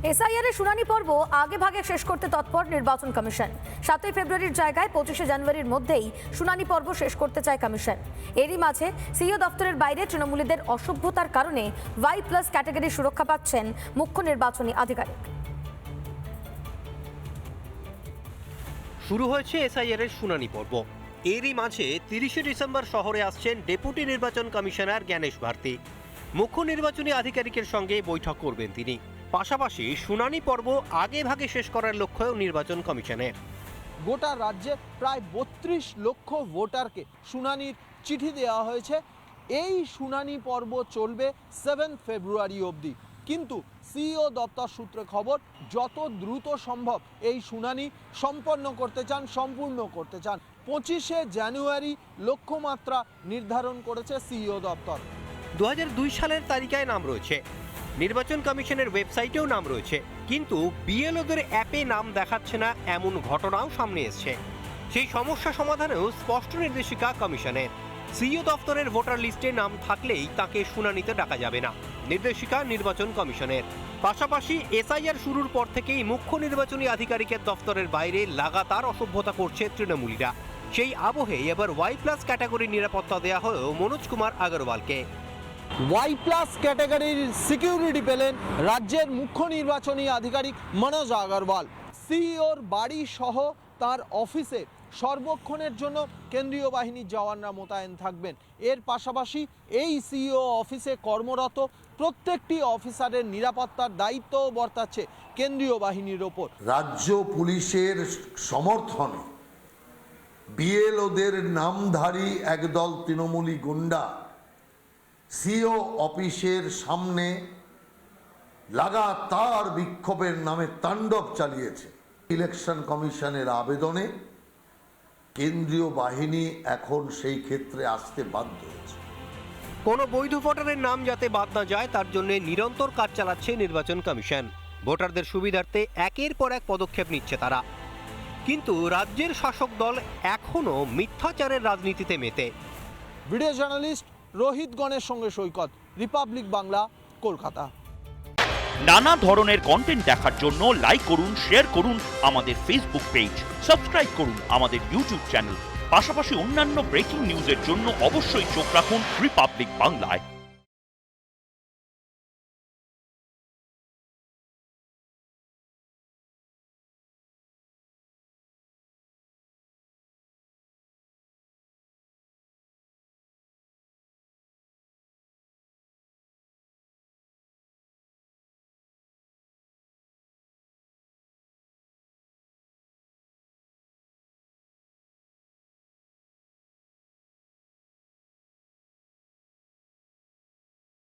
SIR এর শুনানি পর্ব আগে ভাগে শেষ করতে তৎপর নির্বাচন কমিশন। 7ই ফেব্রুয়ারির জায়গায় 25শে জানুয়ারির মধ্যেই শুনানি পর্ব শেষ করতে চায় কমিশন। এরই মাঝে সিইও দপ্তরের বাইরে তৃণমূলীদের অসভ্যতার কারণে Y+ ক্যাটাগরির সুরক্ষা পাচ্ছেন মুখ্য নির্বাচনী আধিকারিক। শুরু হয়েছে এসআইআর এর শুনানি পর্ব। এরই মাঝে 30শে ডিসেম্বর শহরে আসছেন ডেপুটি নির্বাচন কমিশনার জ্ঞানেশ ভারতী। মুখ্য নির্বাচনী আধিকারিকের সঙ্গে বৈঠক করবেন তিনি। পাশাপাশি শুনানি পর্ব আগে ভাগে শেষ করার লক্ষ্যও নির্বাচন কমিশনের। গোটা রাজ্যে প্রায় 32 লক্ষ ভোটারকে শুনানির চিঠি দেওয়া হয়েছে। এই শুনানি পর্ব চলবে 7 ফেব্রুয়ারি অবধি, কিন্তু সিইও দপ্তর সূত্রে খবর যত দ্রুত সম্ভব এই শুনানি সম্পূর্ণ করতে চান। 25শে জানুয়ারি লক্ষ্যমাত্রা নির্ধারণ করেছে সিইও দপ্তর। 2002 সালের তালিকায় নাম রয়েছে, নির্বাচন কমিশনের ওয়েবসাইটেও নাম রয়েছে, কিন্তু বিএলওদের অ্যাপে নাম দেখাচ্ছে না এমন ঘটনাও সামনে এসছে। সেই সমস্যা সমাধানেও স্পষ্ট নির্দেশিকা কমিশনের। সিইও দপ্তরের ভোটার লিস্টে নাম থাকলেই তাকে শুনানিতে ডাকা যাবে না, নির্দেশিকা নির্বাচন কমিশনের। পাশাপাশি এসআইআর শুরুর পর থেকেই মুখ্য নির্বাচনী আধিকারিকের দপ্তরের বাইরে লাগাতার অসভ্যতা করছে তৃণমূলীরা। সেই আবহে এবার Y+ ক্যাটাগরির নিরাপত্তা দেওয়া হলো মনোজ কুমার আগরওয়ালকে। Y+ ক্যাটাগরির সিকিউরিটি পেলেন রাজ্যের মুখ্য নির্বাচনী আধিকারিক মনোজ আগরওয়াল। সিইওর বাড়ি সহ তার অফিসে সর্বক্ষণের জন্য কেন্দ্রীয় বাহিনীর জওয়ানরা মোতায়েন থাকবেন। এর পাশাপাশি এই সিইও অফিসে কর্মরত প্রত্যেকটি অফিসারের নিরাপত্তার দায়িত্বও বর্তাচ্ছে কেন্দ্রীয় বাহিনীর ওপর। রাজ্য পুলিশের সমর্থনে বিএলওদের নামধারী একদল তৃণমূলী গুন্ডা সিইও অফিসের সামনে লাগাতার বিক্ষোভের নামে তাণ্ডব চালিয়েছে। ইলেকশন কমিশনের আবেদনে কেন্দ্রীয় বাহিনী এখন সেই ক্ষেত্রে আসতে বাধ্য হয়েছে। কোনো বৈধ ভোটারের নাম যাতে বাদ না যায় তার জন্য নিরন্তর কাজ চালাচ্ছে নির্বাচন কমিশন। ভোটারদের সুবিধার্থে একের পর এক পদক্ষেপ নিচ্ছে তারা, কিন্তু রাজ্যের শাসক দল এখনো মিথ্যাচারের রাজনীতিতে মেতে। ভিডিও জার্নালিস্ট রোহিত গণের সঙ্গে সৈকত, রিপাবলিক বাংলা, কলকাতা। নানা ধরনের কন্টেন্ট দেখার জন্য লাইক করুন, শেয়ার করুন আমাদের ফেসবুক পেজ, সাবস্ক্রাইব করুন আমাদের ইউটিউব চ্যানেল। পাশাপাশি অন্যান্য ব্রেকিং নিউজের জন্য অবশ্যই চোখ রাখুন রিপাবলিক বাংলায়।